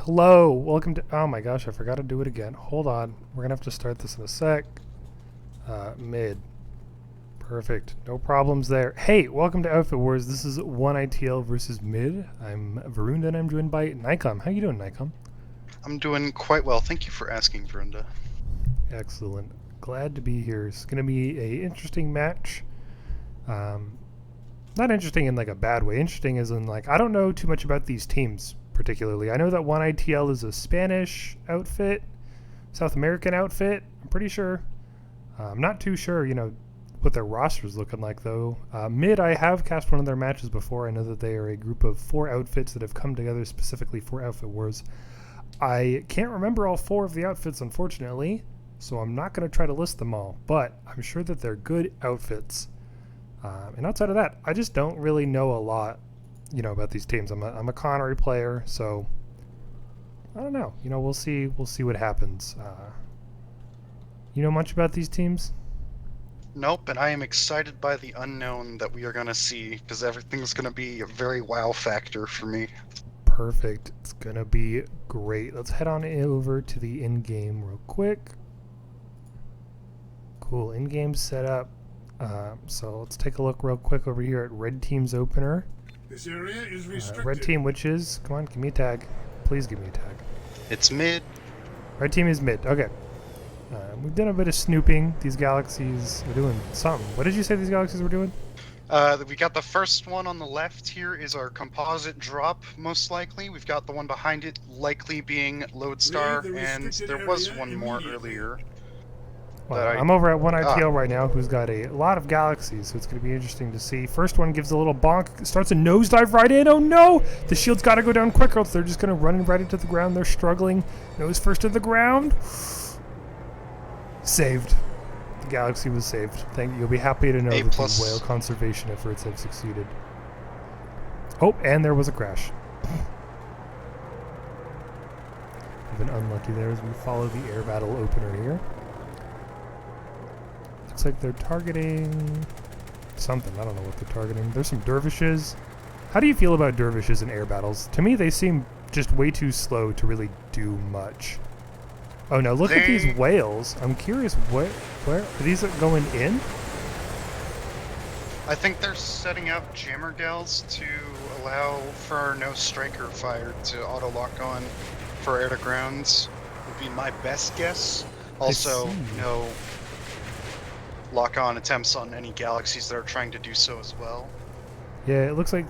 Hello, welcome to. Oh my gosh, I forgot to do it again. Hold on, we're gonna have to start this in a sec. Mid. Perfect. No problems there. Hey, welcome to Outfit Wars. This is 1ITL versus Mid. I'm Varunda and I'm joined by Niccom. How you doing, Niccom? I'm doing quite well. Thank you for asking, Varunda. Excellent. Glad to be here. It's gonna be a interesting match. Um, Not interesting in like a bad way. Interesting as in like I don't know too much about these teams particularly. I know that 1ITL is a Spanish outfit, South American outfit. I'm pretty sure. I'm not too sure, what their roster's looking like though. Mid, I have cast one of their matches before. I know that they are a group of 4 outfits that have come together specifically for Outfit Wars. I can't remember all 4 of the outfits, unfortunately, so I'm not going to try to list them all, but I'm sure that they're good outfits. And outside of that, I just don't really know a lot, about these teams. I'm a Connery player, so I don't know. We'll see. We'll see what happens. You know much about these teams? Nope, and I am excited by the unknown that we are going to see, because everything's going to be a very wow factor for me. Perfect. It's gonna be great. Let's head on over to the in-game real quick. Cool, in-game setup. So let's take a look real quick over here at Red Team's opener. This area is restricted. Red Team, which is, come on, give me a tag. Please give me a tag. It's mid. Red Team is mid. Okay. We've done a bit of snooping. These galaxies are doing something. What did you say these galaxies were doing? We got the first one on the left here is our composite drop, most likely. We've got the one behind it likely being Lodestar, and there was one more earlier. Well, I'm over at 1ITL right now, who's got a lot of galaxies, so it's going to be interesting to see. First one gives a little bonk, starts a nosedive right in. Oh no! The shield's got to go down quick, or else they're just going to run right into the ground. They're struggling. Nose first to the ground. Saved. The galaxy was saved. Thank you. You'll be happy to know that these whale conservation efforts have succeeded. Oh, and there was a crash. We've been unlucky there as we follow the air battle opener here. Looks like they're targeting something. I don't know what they're targeting. There's some dervishes. How do you feel about dervishes in air battles? To me, they seem just way too slow to really do much. Oh no, look at these whales. I'm curious, where are these going in? I think they're setting up jammer gals to allow for no striker fire to auto lock on for air to ground would be my best guess. Also, no lock on attempts on any galaxies that are trying to do so as well. Yeah, it looks like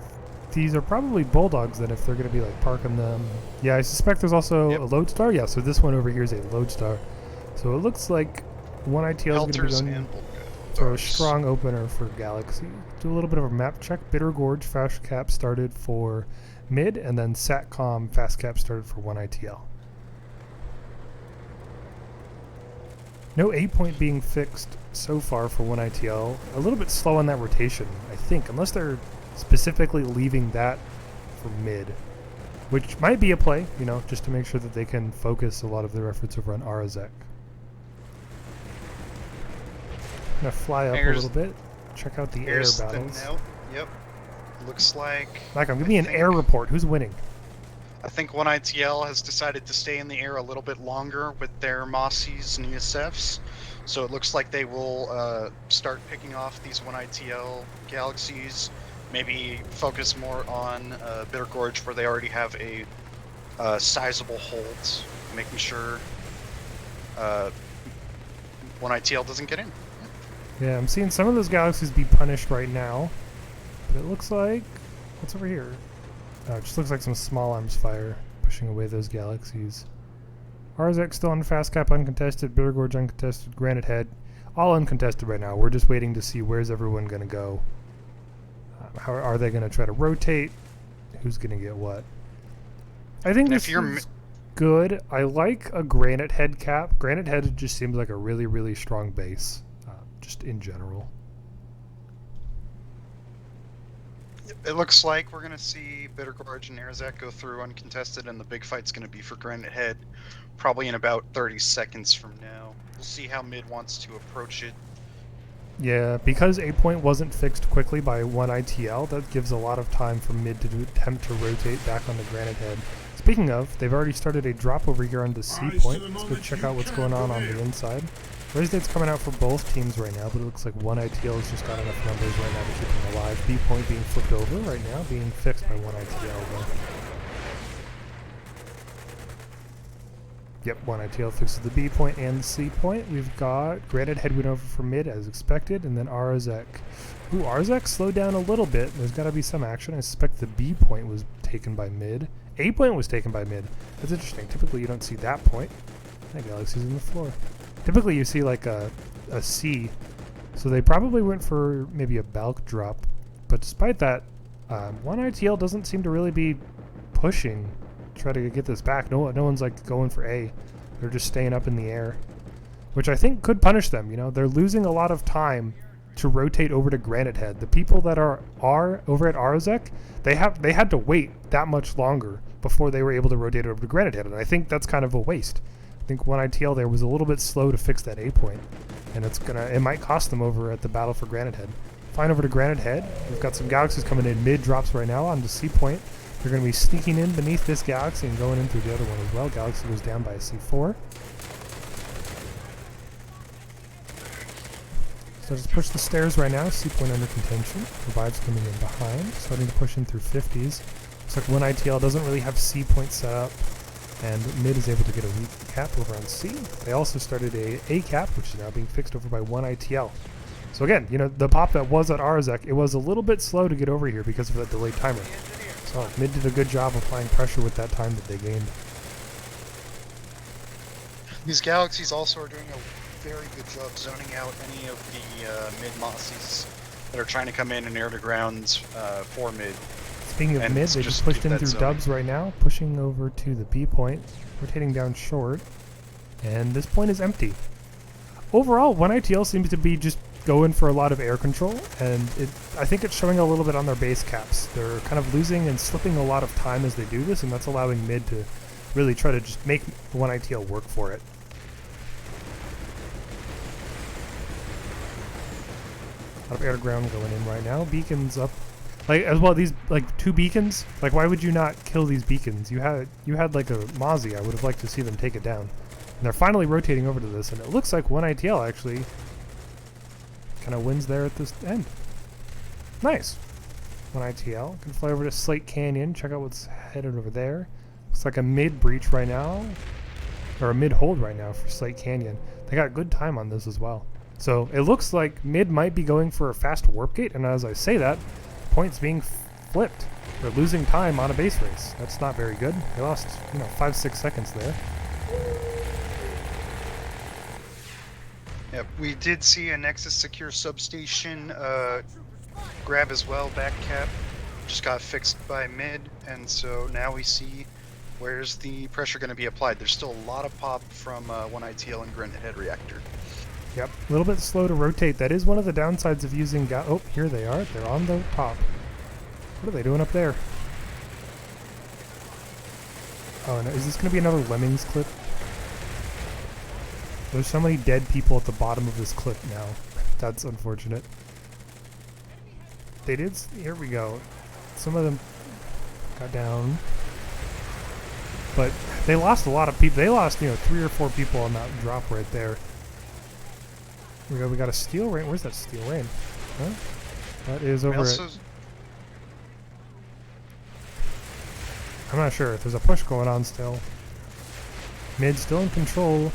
these are probably bulldogs then if they're going to be like parking them. Yeah, I suspect there's also a Lodestar. Yeah, so this one over here is a Lodestar. So it looks like 1ITL is going to be going for a strong opener for Galaxy. Do a little bit of a map check. Bitter Gorge fast cap started for mid, and then Satcom fast cap started for 1ITL. No 8-point being fixed so far for 1ITL. A little bit slow on that rotation, I think, unless they're specifically leaving that for mid, which might be a play, just to make sure that they can focus a lot of their efforts over on Arazek. I'm gonna fly up a little bit, check out the air battles. Yep, looks like. Niccom, give me an air report. Who's winning? I think 1ITL has decided to stay in the air a little bit longer with their Mossies and ESFs, so it looks like they will start picking off these 1ITL galaxies. Maybe focus more on Bitter Gorge, where they already have a sizable hold, making sure 1ITL doesn't get in. Yeah, I'm seeing some of those galaxies be punished right now, but it looks like what's over here? It just looks like some small arms fire pushing away those galaxies. Arzek still on fast cap uncontested, Bitter Gorge uncontested, Granite Head all uncontested right now. We're just waiting to see where's everyone going to go. How are they going to try to rotate? Who's going to get what? I think this is good. I like a Granite Head cap. Granite Head just seems like a really, really strong base, just in general. It looks like we're going to see Bitter Gorge and Arazek go through uncontested, and the big fight's going to be for Granite Head probably in about 30 seconds from now. We'll see how mid wants to approach it. Yeah, because 8-point wasn't fixed quickly by 1ITL, that gives a lot of time for mid to attempt to rotate back on the Granite Head. speaking of, they've already started a drop over here on the C point. Let's go check out what's going on the inside. Raystate's coming out for both teams right now, but it looks like one ITL has just got enough numbers right now to keep them alive. B point being flipped over right now, being fixed by one ITL though. Yep, one ITL fixes the B point and the C point. We've got Granite headwind over for mid as expected, and then Arzek. Ooh, Arzek slowed down a little bit. There's got to be some action. I suspect the B point was taken by mid. A point was taken by mid. That's interesting. Typically you don't see that point. That galaxy's in the floor. Typically you see like a C. So they probably went for maybe a bulk drop. But despite that, one ITL doesn't seem to really be pushing. Try to get this back. No one's like going for A. They're just staying up in the air, which I think could punish them. You know, they're losing a lot of time to rotate over to Granite Head. The people that are over at Arzek, they had to wait that much longer before they were able to rotate over to Granite Head, and I think that's kind of a waste. I think one ITL there was a little bit slow to fix that A point, and it might cost them over at the battle for Granite Head. Flying over to Granite Head, we've got some galaxies coming in. Mid drops right now onto C point. They're going to be sneaking in beneath this galaxy and going in through the other one as well. Galaxy goes down by a C4. So just push the stairs right now. C point under contention. Revive's coming in behind, starting to push in through 50s. Looks like one ITL doesn't really have C point set up, and mid is able to get a weak cap over on C. They also started a cap, which is now being fixed over by one ITL. So again, you know, the pop that was at Arzek, it was a little bit slow to get over here because of that delayed timer. So mid did a good job of applying pressure with that time that they gained. These galaxies also are doing a very good job zoning out any of the mid Mossies that are trying to come in and air to ground for mid. Speaking of mid, they just pushed in through dubs right now, pushing over to the B point, rotating down short, and this point is empty. Overall, one ITL seems to be just going for a lot of air control, and I think it's showing a little bit on their base caps. They're kind of losing and slipping a lot of time as they do this, and that's allowing mid to really try to just make one ITL work for it. A lot of air to ground going in right now. Beacons up, like as well. These like 2 beacons. Like, why would you not kill these beacons? You had like a Mozzie. I would have liked to see them take it down. And they're finally rotating over to this, and it looks like one ITL actually kind of wins there at this end. Nice. One ITL can fly over to Slate Canyon. Check out what's headed over there. Looks like a mid breach right now, or a mid hold right now for Slate Canyon. They got good time on this as well. So it looks like mid might be going for a fast warp gate, and as I say that, points being flipped. They're losing time on a base race. That's not very good. They lost, 5-6 seconds there. Yep, we did see a Nexus Secure Substation grab as well, back cap. Just got fixed by mid, and so now we see where's the pressure going to be applied. There's still a lot of pop from one ITL and Granite Head Reactor. Yep, a little bit slow to rotate. That is one of the downsides of using oh, here they are. They're on the top. What are they doing up there? Oh, no. Is this going to be another Lemmings clip? There's so many dead people at the bottom of this clip now. That's unfortunate. They did... Here we go. Some of them got down. But they lost a lot of people. They lost, 3 or 4 people on that drop right there. We got a steel rain. Where's that steel rain? Huh? That is over at... I'm not sure. There's a push going on still. Mid still in control.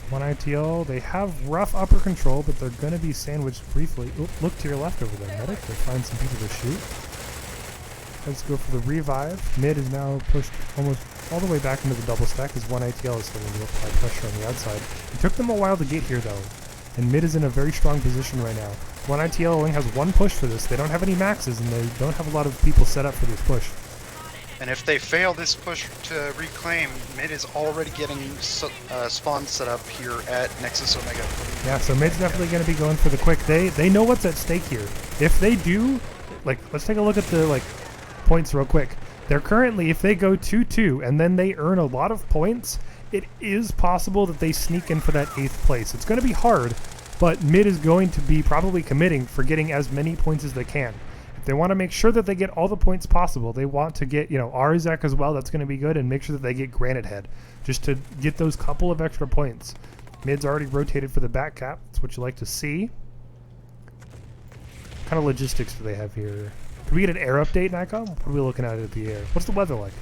One ITL. They have rough upper control, but they're going to be sandwiched briefly. Oop, look to your left over there, medic. They'll find some people to shoot. Let's go for the revive. Mid is now pushed almost all the way back into the double stack as one ITL is starting to apply pressure on the outside. It took them a while to get here though, and mid is in a very strong position right now. One ITL only has 1 push for this. They don't have any maxes, and they don't have a lot of people set up for this push. And if they fail this push to reclaim, mid is already getting spawn set up here at Nexus Omega. Yeah, so mid's definitely going to be going for the quick. They know what's at stake here. If they do, let's take a look at the points real quick. They're currently, if they go 2-2 and then they earn a lot of points, it is possible that they sneak in for that 8th place. It's going to be hard, but mid is going to be probably committing for getting as many points as they can. If They want to make sure that they get all the points possible. They want to get, Arzak as well. That's going to be good. And make sure that they get Granite Head just to get those couple of extra points. Mid's already rotated for the back cap. That's what you like to see. What kind of logistics do they have here? Can we get an air update, Niccom? What are we looking at the air? What's the weather like?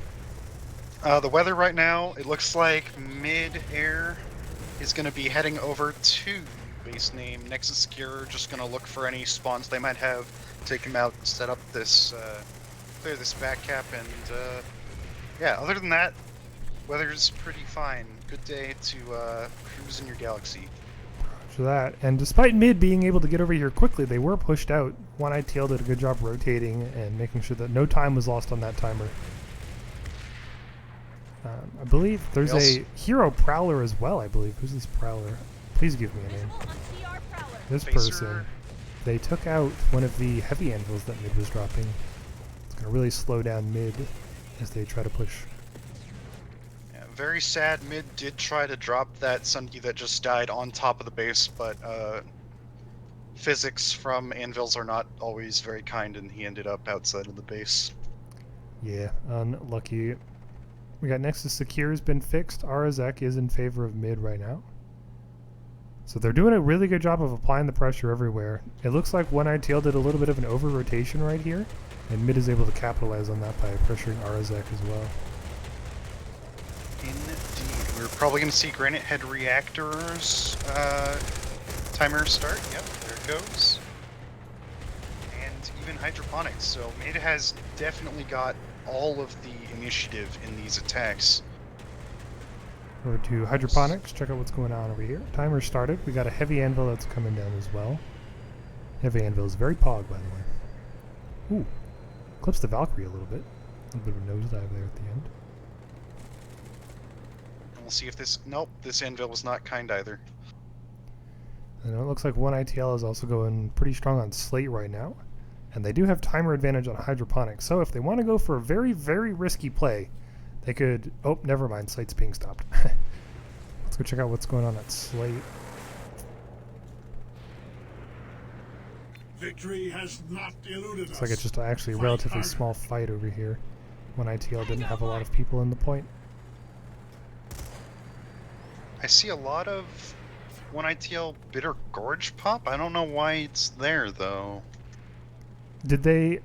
The weather right now, it looks like mid-air is going to be heading over to base name Nexus Secure. Just going to look for any spawns they might have, take them out, set up this, clear this back cap, and yeah, other than that, weather's pretty fine. Good day to cruise in your galaxy. For that, and despite mid being able to get over here quickly, they were pushed out. One ITL did a good job rotating and making sure that no time was lost on that timer. I believe there's a hero prowler as well. I believe. Who's this prowler? Please give me a name. This person. They took out one of the heavy anvils that mid was dropping. It's going to really slow down mid as they try to push. Yeah, very sad. Mid did try to drop that Sunday that just died on top of the base, but physics from anvils are not always very kind, and he ended up outside of the base. Yeah, unlucky. We got Nexus Secure has been fixed. Arazek is in favor of mid right now. So they're doing a really good job of applying the pressure everywhere. It looks like One ITL did a little bit of an over-rotation right here, and mid is able to capitalize on that by pressuring Arazek as well. Indeed. We're probably going to see Granite Head reactors timer start. Yep, there it goes. And even hydroponics. So mid has definitely got all of the initiative in these attacks. Over to hydroponics, check out what's going on over here. Timer started. We got a heavy anvil that's coming down as well. Heavy anvil is very pog, by the way. Ooh, clips the Valkyrie a little bit. A little bit of a nosedive there at the end. And we'll see if this... Nope, this anvil was not kind either. And it looks like One ITL is also going pretty strong on Slate right now. And they do have timer advantage on hydroponics. So if they want to go for a very, very risky play, they could... Oh, never mind. Slate's being stopped. Let's go check out what's going on at Slate. Victory has not eluded us. Looks like it's just actually a relatively small fight over here. One ITL didn't have a lot of people in the point. I see a lot of One ITL Bitter Gorge pop. I don't know why it's there, though. Did they...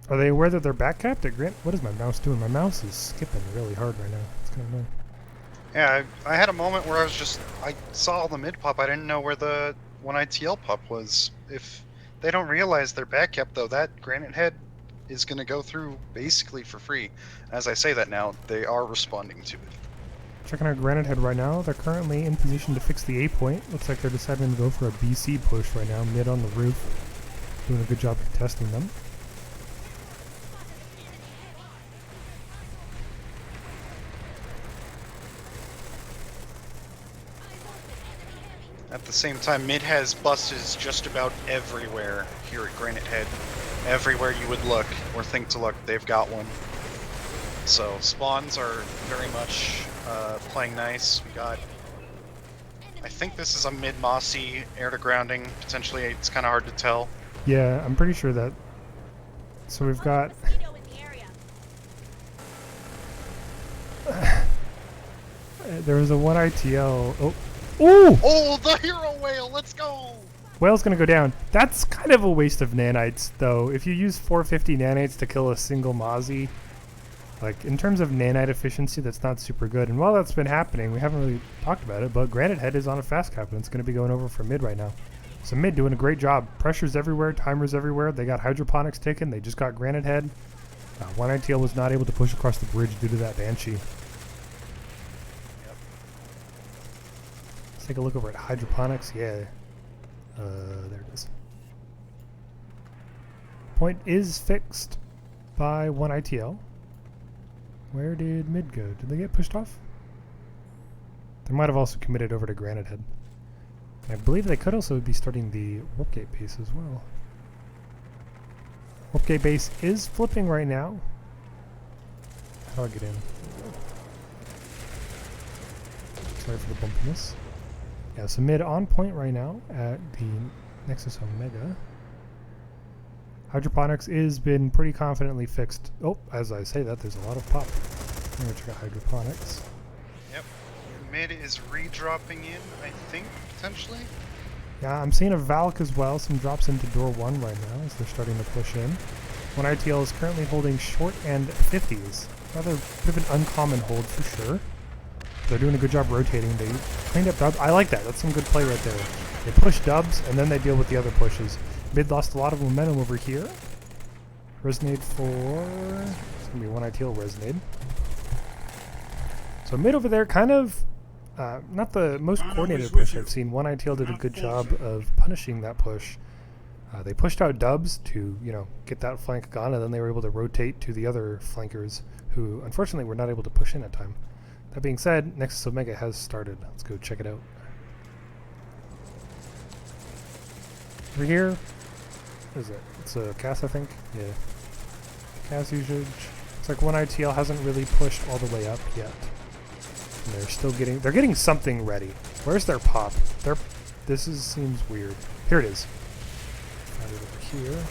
Are they aware that they're back capped at Grant? What is my mouse doing? My mouse is skipping really hard right now. It's kind of annoying. Yeah, I had a moment where I saw all the mid pop. I didn't know where the One ITL pop was. If they don't realize they're back capped, though, that Granite Head is going to go through basically for free. As I say that now, they are responding to it. Checking out Granite Head right now. They're currently in position to fix the A point. Looks like they're deciding to go for a BC push right now, mid on the roof. Doing a good job contesting them. At the same time, mid has buses just about everywhere here at Granite Head. Everywhere you would look or think to look, they've got one. So spawns are very much playing nice. We got... I think this is a mid-mossy air to grounding. Potentially, it's kind of hard to tell. Yeah, I'm pretty sure that... So we've got... There was a One ITL... Oh! Ooh! Oh, the hero whale! Let's go! Whale's gonna go down. That's kind of a waste of nanites, though. If you use 450 nanites to kill a single Mozzie, like, in terms of nanite efficiency, that's not super good. And while that's been happening, we haven't really talked about it, but Granite Head is on a fast cap, and it's gonna be going over for mid right now. So mid doing a great job. Pressure's everywhere, timers everywhere. They got hydroponics taken. They just got Granite Head. One ITL was not able to push across the bridge due to that Banshee. Yep. Let's take a look over at hydroponics. Yeah. There it is. Point is fixed by One ITL. Where did mid go? Did they get pushed off? They might have also committed over to Granite Head. I believe they could also be starting the Warpgate base as well. Warpgate base is flipping right now. How do I get in? Sorry for the bumpiness. Yeah, so mid on point right now at the Nexus Omega. Hydroponics is been pretty confidently fixed. Oh, as I say that, there's a lot of pop. I'm gonna check out hydroponics. Yep. Mid is redropping in, I think, potentially. Yeah, I'm seeing a Valk as well. Some drops into door 1 right now as they're starting to push in. 1ITL is currently holding short and 50s. Rather bit of an uncommon hold for sure. They're doing a good job rotating. They cleaned up dubs. I like that. That's some good play right there. They push dubs and then they deal with the other pushes. Mid lost a lot of momentum over here. Resonate for... It's going to be 1ITL Resonate. So mid over there kind of... not the most coordinated push I've seen. 1ITL did a good job of punishing that push. They pushed out dubs to, you know, get that flank gone, and then they were able to rotate to the other flankers, who unfortunately were not able to push in at time. That being said, Nexus Omega has started. Let's go check it out. Over here, what is it? It's a Cass, I think. Yeah. Cass usage. It's like 1ITL hasn't really pushed all the way up yet. And they're still getting, they're getting something ready. Where's their pop? Seems weird. Here it is. Found it over here.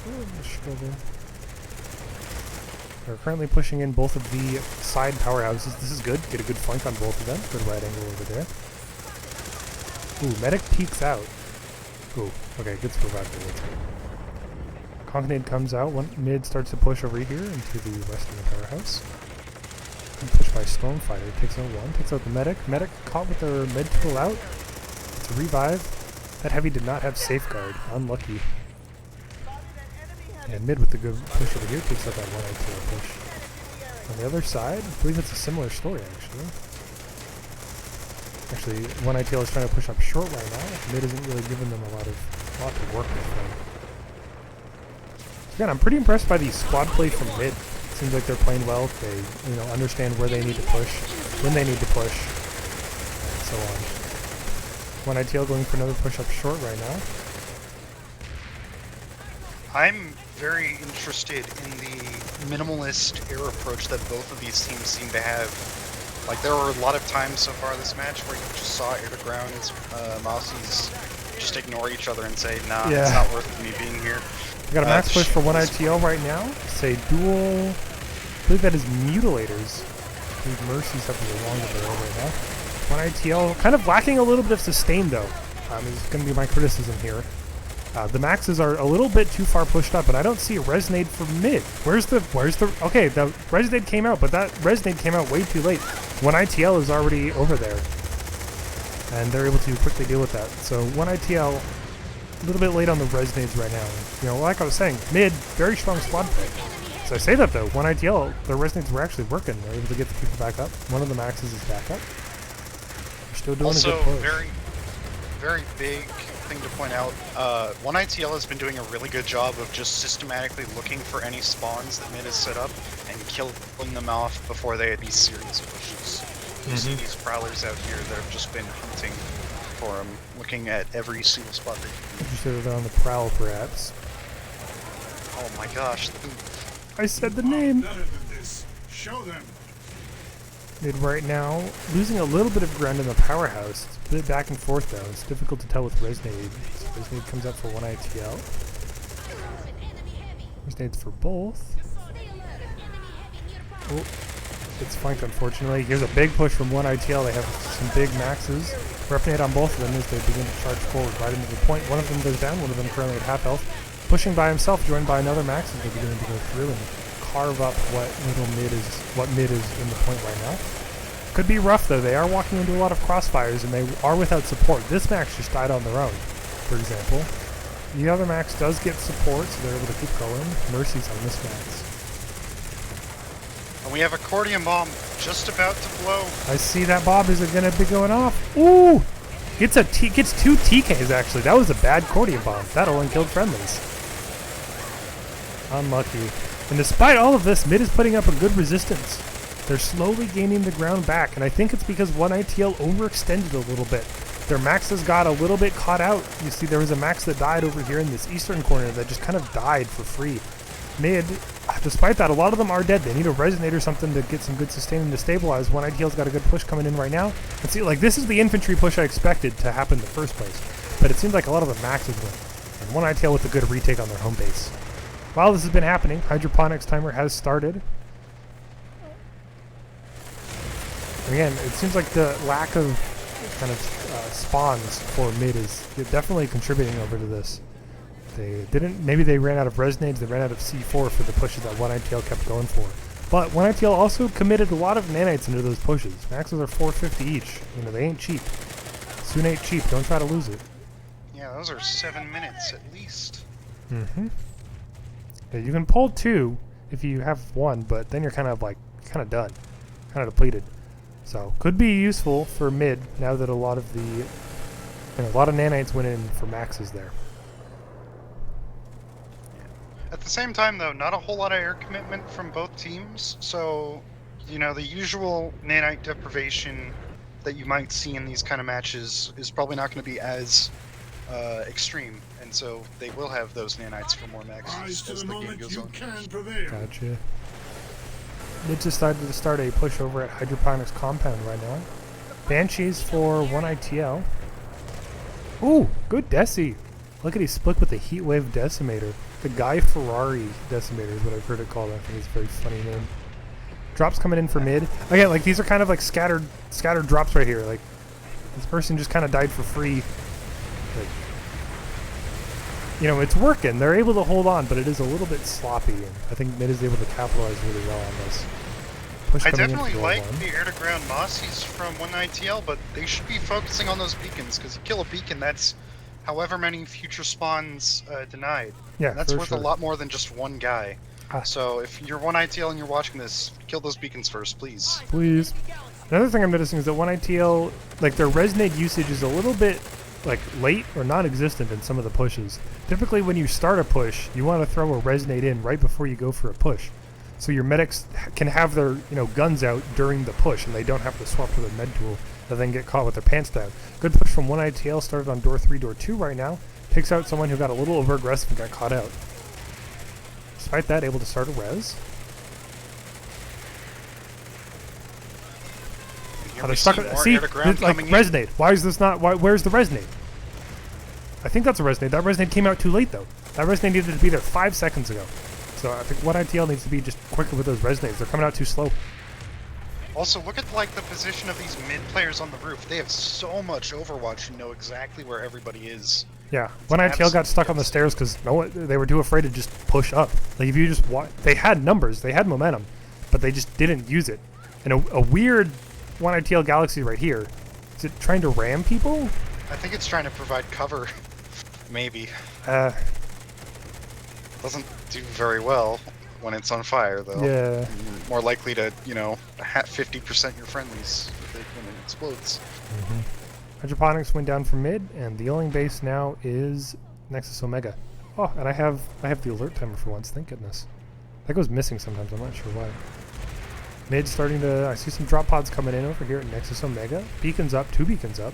Oh, struggle. They're currently pushing in both of the side powerhouses. This is good. Get a good flank on both of them. Good right angle over there. Ooh, medic peeks out. Ooh, okay, good survival. Concanade comes out. One mid starts to push over here into the western powerhouse. Pushed by Stormfighter, takes out one, takes out the medic. Medic caught with their mid tool out. It's a revive. That heavy did not have safeguard. Unlucky. And mid with the good push over here takes out that 1ITL push. On the other side, I believe it's a similar story actually. Actually, 1ITL is trying to push up short right now. Mid isn't really giving them a lot to work with them. Again, I'm pretty impressed by the squad play from mid. Seems like they're playing well. They, you know, understand where they need to push, when they need to push, and so on. 1ITL going for another push up short right now. I'm very interested in the minimalist air approach that both of these teams seem to have. Like, there were a lot of times so far this match where you just saw air-to-ground Mausies just ignore each other and say, nah, it's not worth me being here. We got a max push for 1ITL right now. Say dual, I believe that is Mutilators. I think Mercies have the longer barrel right now. 1ITL kind of lacking a little bit of sustain though. Is going to be my criticism here. The maxes are a little bit too far pushed up, but I don't see a resonate for mid. Okay, the resonate came out, but that resonate came out way too late. 1ITL is already over there. And they're able to quickly deal with that. So 1ITL, a little bit late on the resonates right now. You know, like I was saying, mid, very strong squad play. So I say that though, 1ITL, their resonates were actually working. They're able to get the people back up. One of the maxes is back up. They're still doing also, a good push. very, very big thing to point out, 1ITL has been doing a really good job of just systematically looking for any spawns that mid has set up and killing them off before they had these serious pushes. You see these prowlers out here that have just been hunting for them, looking at every single spot they can. You said they're on the prowl, perhaps. Oh my gosh. I said the name! Better than this. Show them. Mid right now, losing a little bit of ground in the powerhouse. It's a bit back and forth though. It's difficult to tell with Resnade. So Resnade comes up for 1ITL. Resnade's for both. Oh, it's flanked unfortunately. Here's a big push from 1ITL. They have some big maxes. Repnade on both of them as they begin to charge forward right into the point. One of them goes down, one of them currently at half health. Pushing by himself, joined by another max as they're beginning to go through and carve up what mid is in the point right now. Could be rough though. They are walking into a lot of crossfires and they are without support. This max just died on their own, for example. The other max does get support, so they're able to keep going. Mercies on this max. And we have accordion bomb just about to blow. I see that Bob is going to be going off. Ooh! Gets two TKs actually. That was a bad accordion bomb. That only killed friendlies. Unlucky. And despite all of this, mid is putting up a good resistance. They're slowly gaining the ground back, and I think it's because 1ITL overextended a little bit. Their maxes got a little bit caught out. You see there was a max that died over here in this eastern corner that just kind of died for free. Mid, despite that, a lot of them are dead. They need a resonate or something to get some good sustain and to stabilize. 1ITL's got a good push coming in right now. And see, like, this is the infantry push I expected to happen in the first place. But it seems like a lot of the maxes went. And 1ITL with a good retake on their home base. while this has been happening, hydroponics timer has started. Again, it seems like the lack of kind of spawns for mid is definitely contributing over to this. They didn't, maybe they ran out of resonades, they ran out of C4 for the pushes that 1ITL kept going for. But 1ITL also committed a lot of nanites into those pushes. Maxes are 450 each. You know, they ain't cheap. Soon ain't cheap, don't try to lose it. Yeah, those are 7 minutes at least. Mm-hmm. Yeah, you can pull 2 if you have 1, but then you're kind of done. Kind of depleted. So, could be useful for mid now that a lot of nanites went in for maxes there. At the same time, though, not a whole lot of air commitment from both teams, so, you know, the usual nanite deprivation that you might see in these kind of matches is probably not going to be as extreme, and so they will have those nanites for more maxes Rise to as the the game moment goes you on. can prevail. Gotcha. Mid decided to start a push over at hydroponics compound right now. Banshees for 1ITL. Ooh, good Desi. Look at he split with the Heatwave Decimator. The Guy Ferrari Decimator is what I've heard it called. I think it's a very funny name. Drops coming in for mid. Again, like these are kind of like scattered drops right here. Like this person just kind of died for free. Like, you know, it's working. They're able to hold on, but it is a little bit sloppy. And I think mid is able to capitalize really well on this. Push I coming in definitely for like one. the air-to-ground Mossies from 1ITL, but they should be focusing on those beacons, because you kill a beacon, that's however many future spawns denied. Yeah, And that's for worth sure. a lot more than just one guy. Ah. So if you're 1ITL and you're watching this, kill those beacons first, please. Please. Another thing I'm noticing is that 1ITL, like their resonate usage is a little bit like late or non-existent in some of the pushes. Typically when you start a push, you want to throw a resonate in right before you go for a push. So your medics can have their guns out during the push and they don't have to swap to their med tool and then get caught with their pants down. Good push from 1ITL, started on door 3, door 2 right now. Takes out someone who got a little over aggressive and got caught out. Despite that, able to start a res. Oh, they're stuck. See, it's like resonate. Why is this not? Where's the resonate? I think that's a resonate. That resonate came out too late though. That resonate needed to be there 5 seconds ago. So I think 1ITL needs to be just quicker with those resonates. They're coming out too slow. Also, look at like the position of these mid players on the roof. They have so much Overwatch and know exactly where everybody is. Yeah, 1ITL got stuck on the stairs because they were too afraid to just push up. Like if you just they had numbers, they had momentum, but they just didn't use it. And a weird 1ITL Galaxy right here. Is it trying to ram people? I think it's trying to provide cover. Maybe. Doesn't do very well when it's on fire, though. Yeah. You're more likely to, 50% your friendlies when it explodes. Mm-hmm. Hydroponics went down from mid, and the healing base now is Nexus Omega. Oh, and I have the alert timer for once. Thank goodness. That goes missing sometimes. I'm not sure why. Mid starting to. I see some drop pods coming in over here at Nexus Omega. Beacons up. 2 beacons up.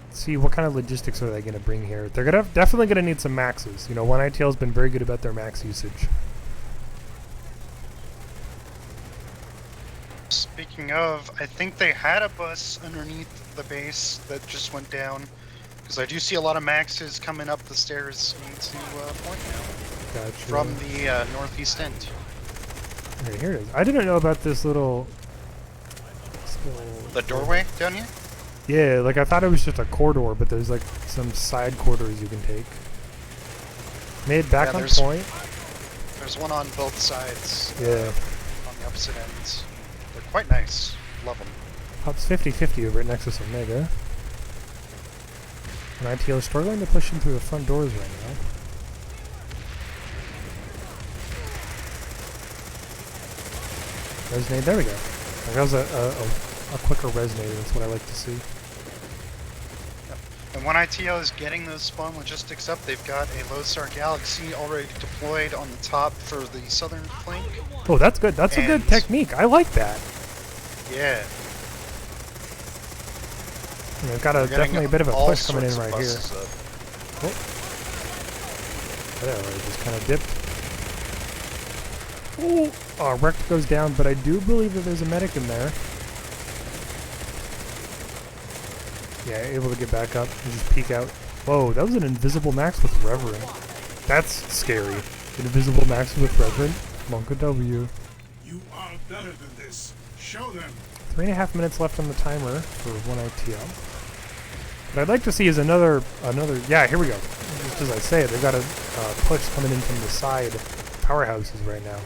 Let's see what kind of logistics are they going to bring here. They're definitely going to need some maxes. 1ITL has been very good about their max usage. Speaking of, I think they had a bus underneath the base that just went down. Because I do see a lot of maxes coming up the stairs into point now. Gotcha. From the northeast end. Okay, here it is. I didn't know about this little... The doorway down here? Yeah, like I thought it was just a corridor, but there's like some side corridors you can take. Mid back on point. There's one on both sides. Yeah. On the opposite ends. They're quite nice. Love them. Pops 50-50 over at Nexus Omega. And ITL is struggling to push in through the front doors right now. Resonate, there we go. That was a quicker resonate, that's what I like to see. Yep. And when ITO is getting those spawn logistics up, they've got a Lodestar Galaxy already deployed on the top for the southern flank. Oh, that's good. That's a good technique. I like that. Yeah. And they've got definitely a bit of a push coming in right here. Oh. There, just kind of dipped. Oh, Wrecked goes down, but I do believe that there's a medic in there. Yeah, able to get back up and just peek out. Whoa, that was an invisible max with Reverend. That's scary. Invisible maxes with Reverend. Monka W. You are better than this. Show them. 3.5 minutes left on the timer for 1ITL. What I'd like to see is another, yeah, here we go. Just as I say it, they've got a push coming in from the side powerhouses right now.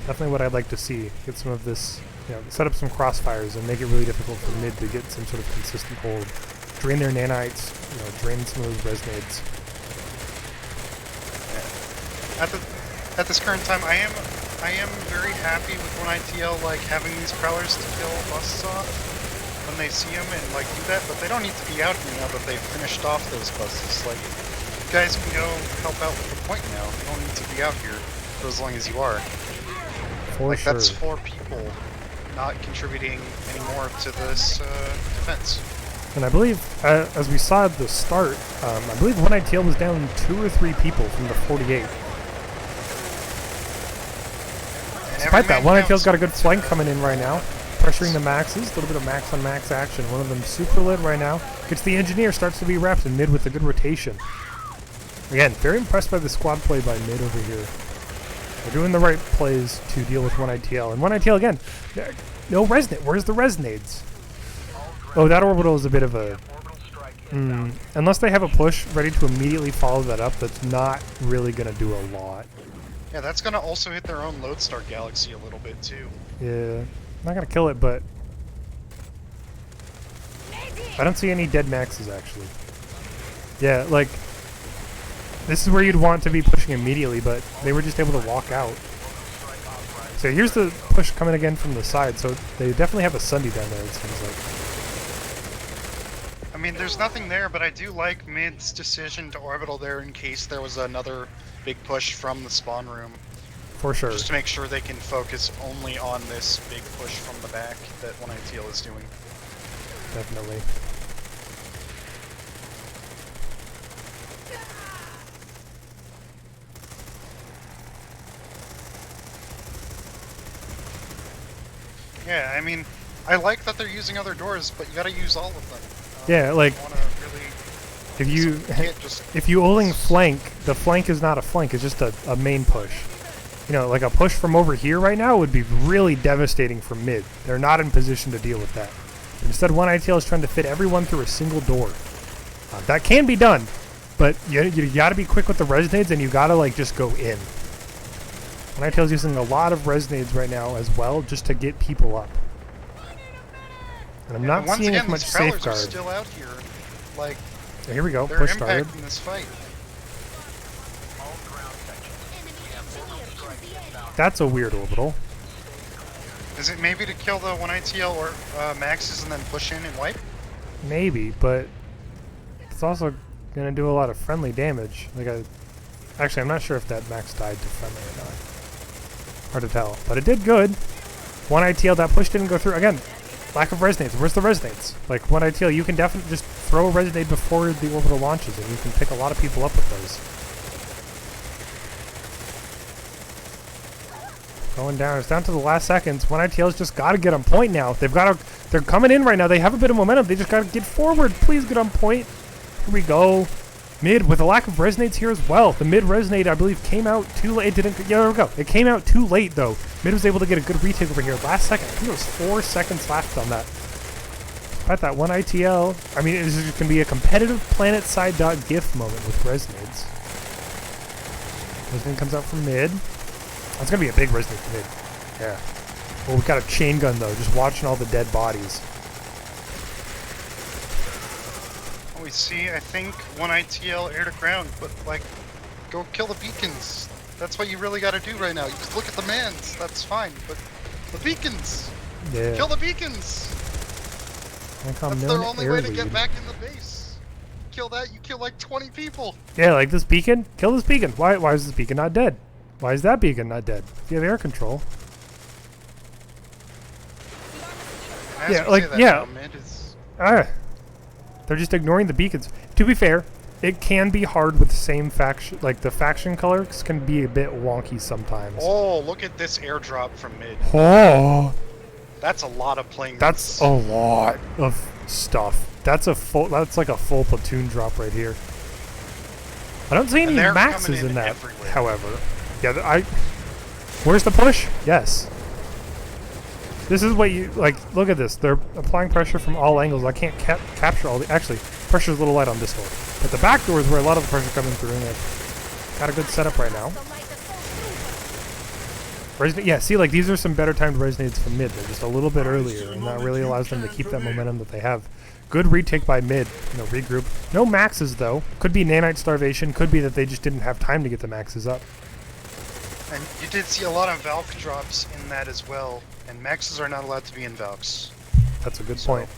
Definitely what I'd like to see. Get some of this, set up some crossfires and make it really difficult for mid to get some sort of consistent hold. Drain their nanites, drain some of those resonades. At this current time, I am very happy with 1ITL like having these prowlers to kill busts off when they see them and like do that, but they don't need to be out here now that they've finished off those busts. Like, you guys can go help out with the point now. You don't need to be out here for as long as you are. For sure. That's 4 people not contributing anymore to this defense. And I believe, as we saw at the start, I believe 1ITL was down 2 or 3 people from the 48. Despite that, 1ITL's got a good flank coming in right now. Pressuring the maxes, a little bit of max on max action. One of them super lit right now. Gets the engineer, starts to be repped, and mid with a good rotation. Again, very impressed by the squad play by mid over here. They're doing the right plays to deal with 1ITL. And 1ITL again, no resonate. Where's the resonades? Oh, that orbital is a bit of a... unless they have a push ready to immediately follow that up, that's not really going to do a lot. Yeah, that's going to also hit their own Lodestar Galaxy a little bit too. Yeah, not going to kill it, but... I don't see any dead maxes, actually. Yeah, like... This is where you'd want to be pushing immediately, but they were just able to walk out. So here's the push coming again from the side, so they definitely have a Sunday down there, it seems like. I mean, there's nothing there, but I do like mid's decision to orbital there in case there was another big push from the spawn room. For sure. Just to make sure they can focus only on this big push from the back that 1ITL is doing. Definitely. Yeah, I mean, I like that they're using other doors, but you gotta use all of them. Yeah, like, really if you Oling flank, the flank is not a flank, it's just a main push. Like a push from over here right now would be really devastating for mid. They're not in position to deal with that. Instead, 1ITL is trying to fit everyone through a single door. That can be done, but you gotta be quick with the resonades and you gotta like just go in. 1ITL is using a lot of resonades right now as well, just to get people up. And I'm not seeing as much safeguard. Are still out here. Like, so here we go. Push started. In this fight. That's a weird orbital. Is it maybe to kill the 1ITL or maxes and then push in and wipe? Maybe, but it's also gonna do a lot of friendly damage. Actually, I'm not sure if that max died to friendly or not. Hard to tell, but it did good. 1ITL, that push didn't go through. Again, lack of resonades. Where's the resonades? Like 1ITL, you can definitely just throw a resonade before the orbital launches, and you can pick a lot of people up with those. Going down. It's down to the last seconds. 1ITL's just got to get on point now. They're coming in right now. They have a bit of momentum. They just got to get forward. Please get on point. Here we go. Mid with a lack of resonades here as well. The mid resonate, I believe, came out too late. It didn't. Yeah, there we go. It came out too late though. Mid was able to get a good retake over here. Last second. I think it was 4 seconds left on that. Despite that 1ITL, I mean, this is just going to be a competitive planetside.gif moment with resonades. Resonade comes out from mid. That's going to be a big resonate for mid. Yeah. Well, we've got a chain gun though, just watching all the dead bodies. We see, I think, 1ITL air to ground, but like, go kill the beacons. That's what you really got to do right now. You just look at the mans, that's fine, but the beacons! Yeah. Kill the beacons! That's their only way to get back in the base. Kill that, you kill like 20 people! Yeah, like this beacon? Kill this beacon. Why is this beacon not dead? Why is that beacon not dead? If you have air control. Yeah, like, yeah. They're just ignoring the beacons. To be fair, it can be hard with the same faction. Like, the faction colors can be a bit wonky sometimes. Oh, look at this airdrop from mid. Oh! That's a lot of playing. That's a lot of stuff. That's like a full platoon drop right here. I don't see any maxes in that, however. Yeah, where's the push? Yes. This is what you, like, look at this. They're applying pressure from all angles. I can't capture all the, actually, pressure's a little light on this door. But the back door is where a lot of the pressure coming through, and they've got a good setup right now. Yeah, see, like, these are some better timed resonates from mid. They're just a little bit earlier, and that really allows them to keep that momentum that they have. Good retake by mid, regroup. No maxes, though. Could be nanite starvation. Could be that they just didn't have time to get the maxes up. And you did see a lot of Valk drops in that as well, and maxes are not allowed to be in Valks. That's a good point.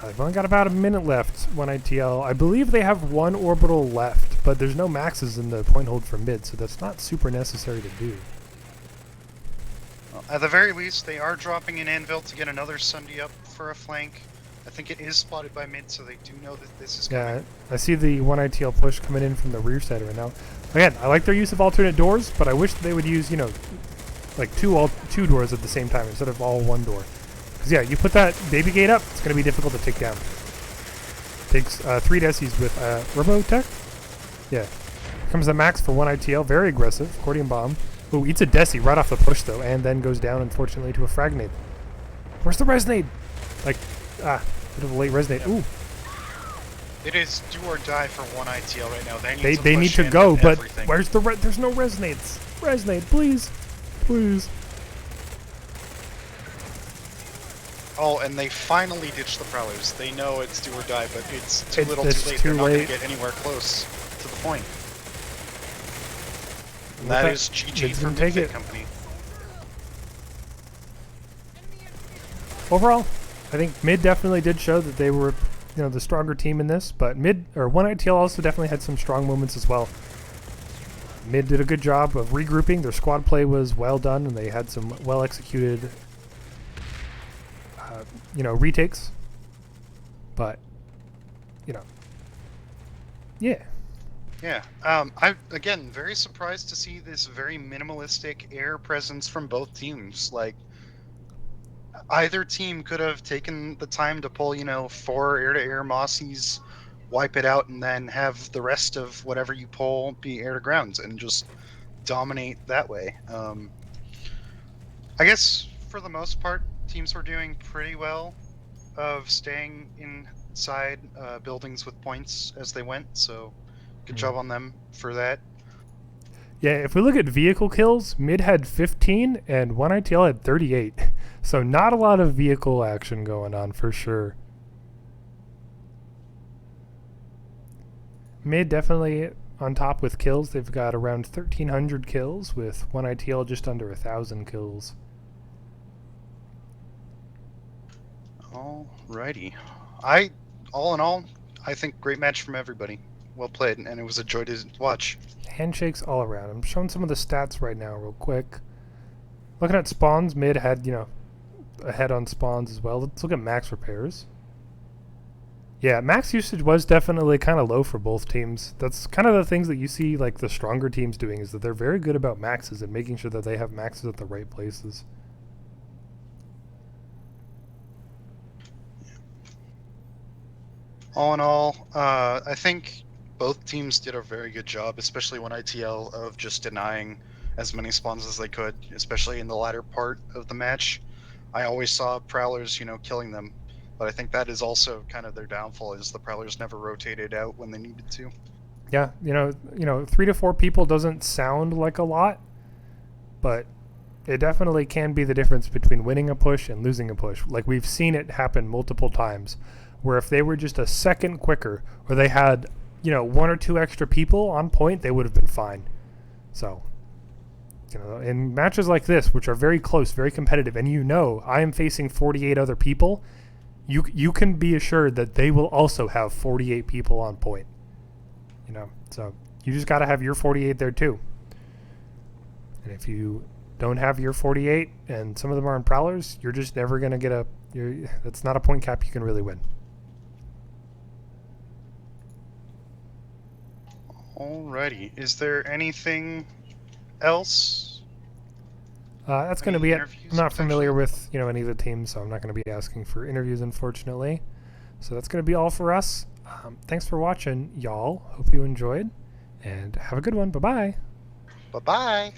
I've only got about a minute left, 1ITL. I believe they have one orbital left, but there's no maxes in the point hold for mid, so that's not super necessary to do. Well, at the very least, they are dropping an anvil to get another Sunday up for a flank. I think it is spotted by mid, so they do know that this is coming. Yeah, I see the 1ITL push coming in from the rear side right now. Again, I like their use of alternate doors, but I wish they would use, like two doors at the same time instead of all one door. Because, yeah, you put that baby gate up, it's going to be difficult to take down. Takes 3 decis with Robotech. Yeah. Here comes the max for 1ITL. Very aggressive. Accordion bomb. Ooh, eats a deci right off the push, though, and then goes down, unfortunately, to a fragnade. Where's the resonate? Like, bit of a late resonate. Ooh. It is do or die for 1ITL right now. They need to go, but where's the there's no resonates. Resonate, please. Please. Oh, and they finally ditched the Prowlers. They know it's do or die, but it's too little it's too late. too They're not going late. to get anywhere close to the point. And Look that at- is they GG didn't from take Midfit it. Company. Overall, I think mid definitely did show that they were, the stronger team in this, but mid or 1ITL also definitely had some strong moments as well. Mid did a good job of regrouping. Their squad play was well done, and they had some well executed, retakes. But, yeah. Yeah. I again very surprised to see this very minimalistic air presence from both teams. Like, either team could have taken the time to pull, 4 air-to-air Mossies, wipe it out, and then have the rest of whatever you pull be air-to-ground and just dominate that way. I guess for the most part, teams were doing pretty well of staying inside buildings with points as they went, so good job on them for that. Yeah, if we look at vehicle kills, mid had 15 and 1ITL had 38. So not a lot of vehicle action going on for sure. Mid definitely on top with kills. They've got around 1,300 kills with 1ITL just under 1,000 kills. Alrighty. All in all, I think great match from everybody. Well played, and it was a joy to watch. Handshakes all around. I'm showing some of the stats right now real quick. Looking at spawns, mid had, ahead on spawns as well. Let's look at max repairs. Yeah, max usage was definitely kind of low for both teams. That's kind of the things that you see like the stronger teams doing, is that they're very good about maxes and making sure that they have maxes at the right places. All in all, I think both teams did a very good job, especially 1ITL, of just denying as many spawns as they could, especially in the latter part of the match. I always saw Prowlers, killing them, but I think that is also kind of their downfall, is the Prowlers never rotated out when they needed to. Yeah, 3 to 4 people doesn't sound like a lot, but it definitely can be the difference between winning a push and losing a push. Like, we've seen it happen multiple times, where if they were just a second quicker, or they had, 1 or 2 extra people on point, they would have been fine. So, in matches like this, which are very close, very competitive, and I am facing 48 other people, you can be assured that they will also have 48 people on point. So you just got to have your 48 there too. And if you don't have your 48 and some of them are on Prowlers, you're just never going to get that's not a point cap you can really win. Alrighty. Is there anything else? That's going to be it. Interviews, I'm not familiar with any of the teams, so I'm not going to be asking for interviews, unfortunately. So that's going to be all for us. Thanks for watching, y'all. Hope you enjoyed, and have a good one. Bye-bye. Bye bye.